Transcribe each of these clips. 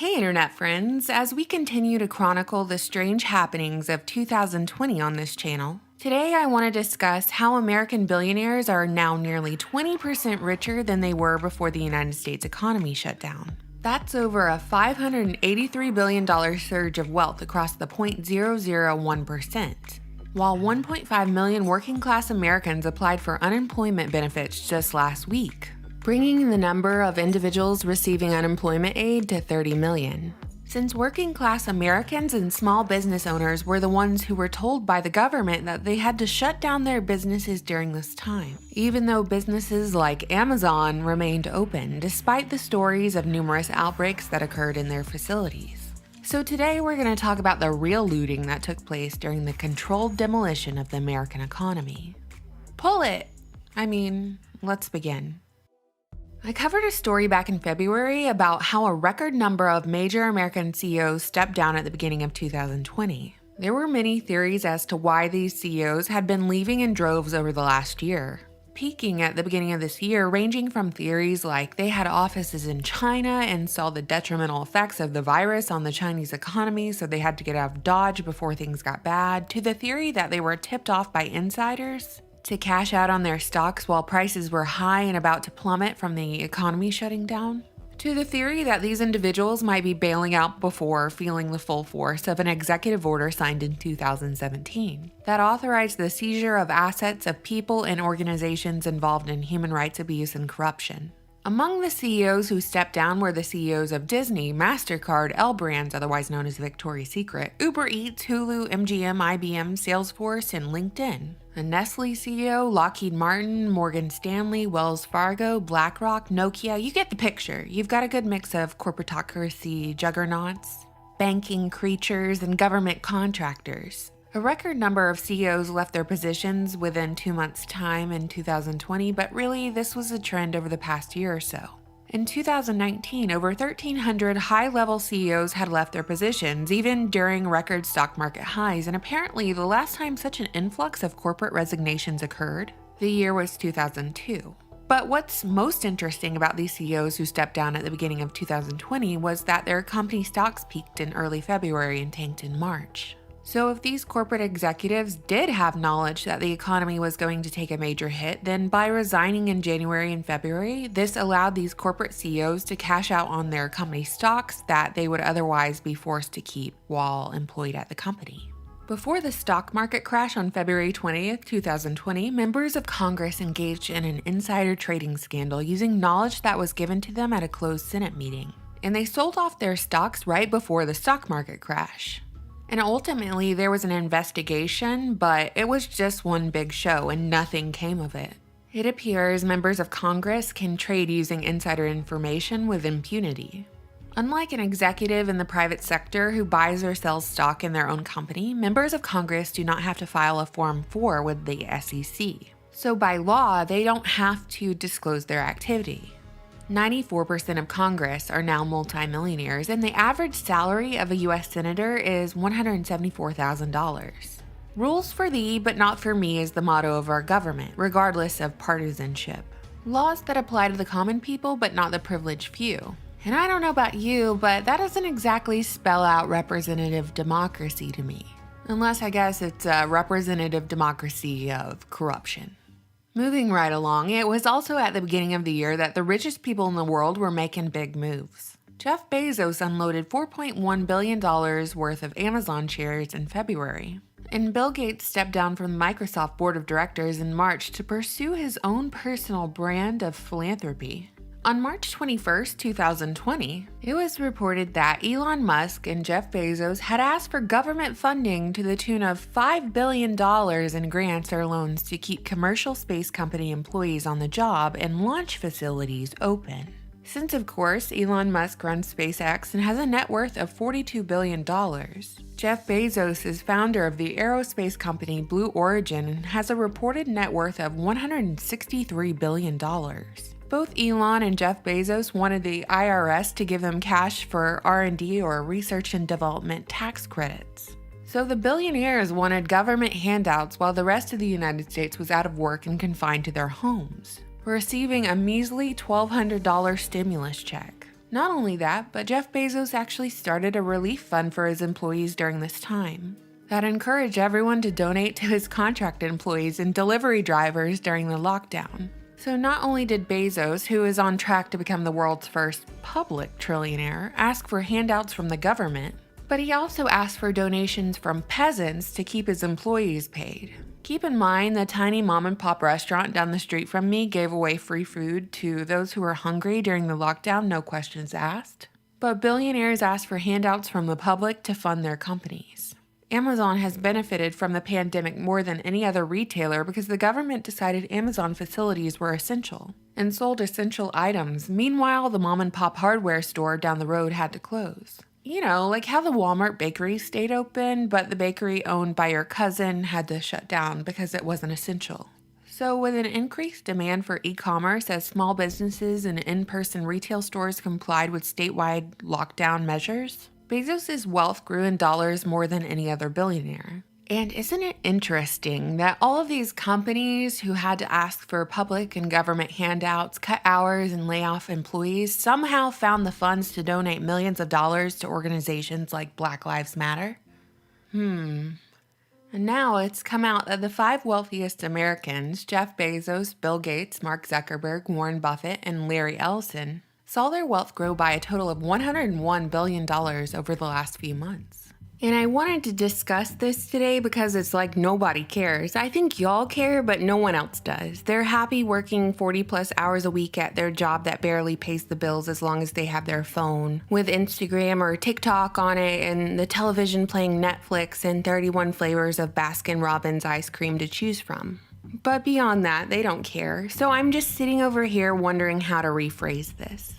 Hey internet friends, as we continue to chronicle the strange happenings of 2020 on this channel, today I want to discuss how American billionaires are now nearly 20% richer than they were before the United States economy shut down. That's over a $583 billion surge of wealth across the 0.001%. While 1.5 million working class Americans applied for unemployment benefits just last week, bringing the number of individuals receiving unemployment aid to 30 million. Since working class Americans and small business owners were the ones who were told by the government that they had to shut down their businesses during this time, even though businesses like Amazon remained open despite the stories of numerous outbreaks that occurred in their facilities. So today we're going to talk about the real looting that took place during the controlled demolition of the American economy. Let's begin. I covered a story back in February about how a record number of major American CEOs stepped down at the beginning of 2020. There were many theories as to why these CEOs had been leaving in droves over the last year, peaking at the beginning of this year, ranging from theories like they had offices in China and saw the detrimental effects of the virus on the Chinese economy, so they had to get out of Dodge before things got bad, to the theory that they were tipped off by insiders to cash out on their stocks while prices were high and about to plummet from the economy shutting down, to the theory that these individuals might be bailing out before feeling the full force of an executive order signed in 2017 that authorized the seizure of assets of people and organizations involved in human rights abuse and corruption. Among the CEOs who stepped down were the CEOs of Disney, MasterCard, L Brands, otherwise known as Victoria's Secret, Uber Eats, Hulu, MGM, IBM, Salesforce, and LinkedIn. The Nestle CEO, Lockheed Martin, Morgan Stanley, Wells Fargo, BlackRock, Nokia, you get the picture. You've got a good mix of corporatocracy juggernauts, banking creatures, and government contractors. A record number of CEOs left their positions within 2 months' time in 2020, but really this was a trend over the past year or so. In 2019, over 1,300 high-level CEOs had left their positions, even during record stock market highs, and apparently the last time such an influx of corporate resignations occurred, the year was 2002. But what's most interesting about these CEOs who stepped down at the beginning of 2020 was that their company stocks peaked in early February and tanked in March. So if these corporate executives did have knowledge that the economy was going to take a major hit, then by resigning in January and February, this allowed these corporate CEOs to cash out on their company stocks that they would otherwise be forced to keep while employed at the company. Before the stock market crash on February 20th, 2020, members of Congress engaged in an insider trading scandal using knowledge that was given to them at a closed Senate meeting. And they sold off their stocks right before the stock market crash. And ultimately, there was an investigation, but it was just one big show and nothing came of it. It appears members of Congress can trade using insider information with impunity. Unlike an executive in the private sector who buys or sells stock in their own company, members of Congress do not have to file a Form 4 with the SEC. So by law, they don't have to disclose their activity. 94% of Congress are now multimillionaires, and the average salary of a U.S. Senator is $174,000. Rules for thee, but not for me is the motto of our government, regardless of partisanship. Laws that apply to the common people, but not the privileged few. And I don't know about you, but that doesn't exactly spell out representative democracy to me. Unless I guess it's a representative democracy of corruption. Moving right along, it was also at the beginning of the year that the richest people in the world were making big moves. Jeff Bezos unloaded $4.1 billion worth of Amazon shares in February. And Bill Gates stepped down from the Microsoft board of directors in March to pursue his own personal brand of philanthropy. On March 21, 2020, it was reported that Elon Musk and Jeff Bezos had asked for government funding to the tune of $5 billion in grants or loans to keep commercial space company employees on the job and launch facilities open. Since, of course, Elon Musk runs SpaceX and has a net worth of $42 billion, Jeff Bezos is founder of the aerospace company Blue Origin and has a reported net worth of $163 billion. Both Elon and Jeff Bezos wanted the IRS to give them cash for R&D or research and development tax credits. So the billionaires wanted government handouts while the rest of the United States was out of work and confined to their homes, receiving a measly $1,200 stimulus check. Not only that, but Jeff Bezos actually started a relief fund for his employees during this time that encouraged everyone to donate to his contract employees and delivery drivers during the lockdown. So not only did Bezos, who is on track to become the world's first public trillionaire, ask for handouts from the government, but he also asked for donations from peasants to keep his employees paid. Keep in mind, the tiny mom-and-pop restaurant down the street from me gave away free food to those who were hungry during the lockdown, no questions asked. But billionaires asked for handouts from the public to fund their companies. Amazon has benefited from the pandemic more than any other retailer because the government decided Amazon facilities were essential and sold essential items. Meanwhile, the mom-and-pop hardware store down the road had to close. You know, like how the Walmart bakery stayed open, but the bakery owned by your cousin had to shut down because it wasn't essential. So with an increased demand for e-commerce as small businesses and in-person retail stores complied with statewide lockdown measures, Bezos' wealth grew in dollars more than any other billionaire. And isn't it interesting that all of these companies who had to ask for public and government handouts, cut hours, and lay off employees somehow found the funds to donate millions of dollars to organizations like Black Lives Matter? And now it's come out that the 5 wealthiest Americans, Jeff Bezos, Bill Gates, Mark Zuckerberg, Warren Buffett, and Larry Ellison, saw their wealth grow by a total of $101 billion over the last few months. And I wanted to discuss this today because it's like nobody cares. I think y'all care, but no one else does. They're happy working 40 plus hours a week at their job that barely pays the bills as long as they have their phone with Instagram or TikTok on it and the television playing Netflix and 31 flavors of Baskin-Robbins ice cream to choose from. But beyond that, they don't care. So I'm just sitting over here wondering how to rephrase this.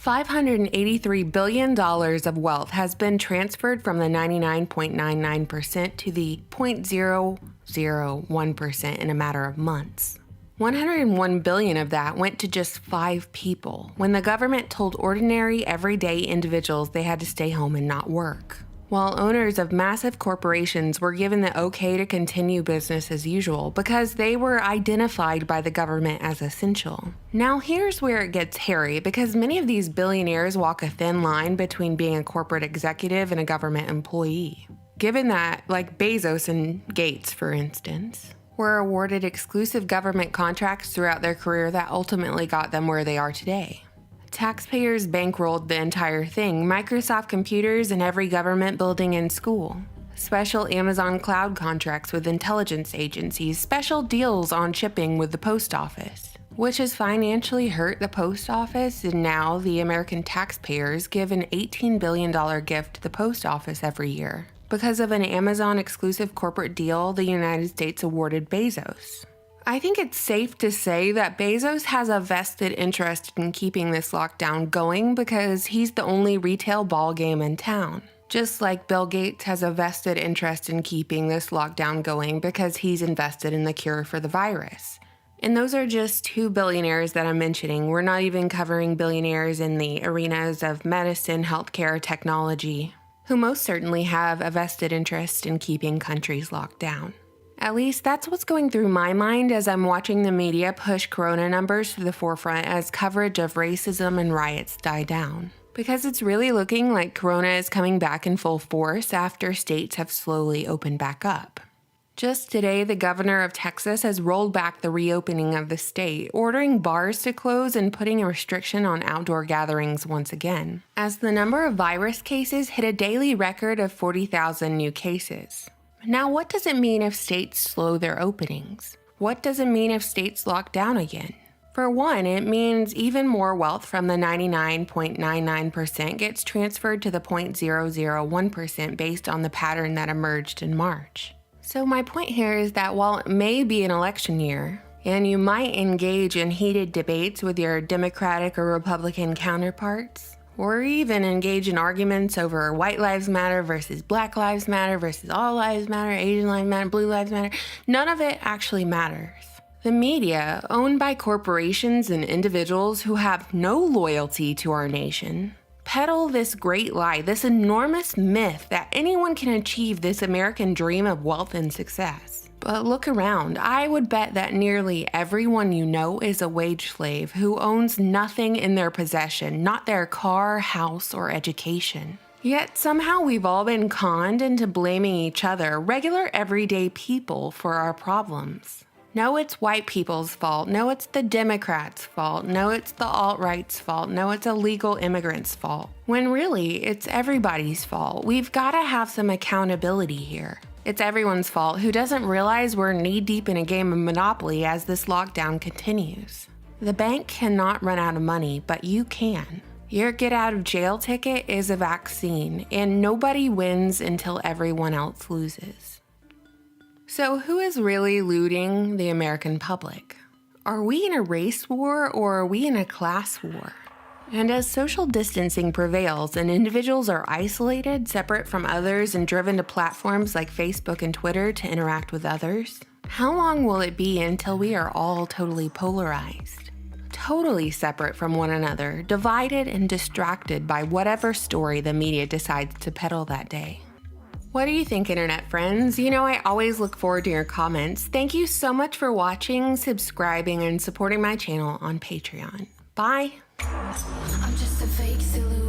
$583 billion of wealth has been transferred from the 99.99% to the 0.001% in a matter of months. $101 billion of that went to just 5 people, when the government told ordinary, everyday individuals they had to stay home and not work, while owners of massive corporations were given the okay to continue business as usual because they were identified by the government as essential. Now here's where it gets hairy because many of these billionaires walk a thin line between being a corporate executive and a government employee. Given that, like Bezos and Gates, for instance, were awarded exclusive government contracts throughout their career that ultimately got them where they are today. Taxpayers bankrolled the entire thing, Microsoft computers in every government building and school, special Amazon cloud contracts with intelligence agencies, special deals on shipping with the post office, which has financially hurt the post office, and now the American taxpayers give an $18 billion gift to the post office every year. Because of an Amazon exclusive corporate deal the United States awarded Bezos. I think it's safe to say that Bezos has a vested interest in keeping this lockdown going because he's the only retail ball game in town. Just like Bill Gates has a vested interest in keeping this lockdown going because he's invested in the cure for the virus. And those are just 2 billionaires that I'm mentioning. We're not even covering billionaires in the arenas of medicine, healthcare, technology, who most certainly have a vested interest in keeping countries locked down. At least that's what's going through my mind as I'm watching the media push corona numbers to the forefront as coverage of racism and riots die down. Because it's really looking like corona is coming back in full force after states have slowly opened back up. Just today, the governor of Texas has rolled back the reopening of the state, ordering bars to close and putting a restriction on outdoor gatherings once again, as the number of virus cases hit a daily record of 40,000 new cases. Now, what does it mean if states slow their openings? What does it mean if states lock down again? For one, it means even more wealth from the 99.99% gets transferred to the 0.001% based on the pattern that emerged in March. So my point here is that while it may be an election year, and you might engage in heated debates with your Democratic or Republican counterparts, or even engage in arguments over white lives matter versus black lives matter versus all lives matter, Asian lives matter, blue lives matter. None of it actually matters. The media, owned by corporations and individuals who have no loyalty to our nation, peddle this great lie, this enormous myth that anyone can achieve this American dream of wealth and success. But look around. I would bet that nearly everyone you know is a wage slave who owns nothing in their possession, not their car, house, or education. Yet somehow we've all been conned into blaming each other, regular everyday people, for our problems. No, it's white people's fault. No, it's the Democrats' fault. No, it's the alt-right's fault. No, it's illegal immigrants' fault. When really, it's everybody's fault. We've got to have some accountability here. It's everyone's fault who doesn't realize we're knee-deep in a game of Monopoly as this lockdown continues. The bank cannot run out of money, but you can. Your get-out-of-jail ticket is a vaccine, and nobody wins until everyone else loses. So who is really looting the American public? Are we in a race war or are we in a class war? And as social distancing prevails and individuals are isolated, separate from others, and driven to platforms like Facebook and Twitter to interact with others, how long will it be until we are all totally polarized? Totally separate from one another, divided and distracted by whatever story the media decides to peddle that day. What do you think, internet friends? You know, I always look forward to your comments. Thank you so much for watching, subscribing, and supporting my channel on Patreon. Bye! I'm just a fake silhouette.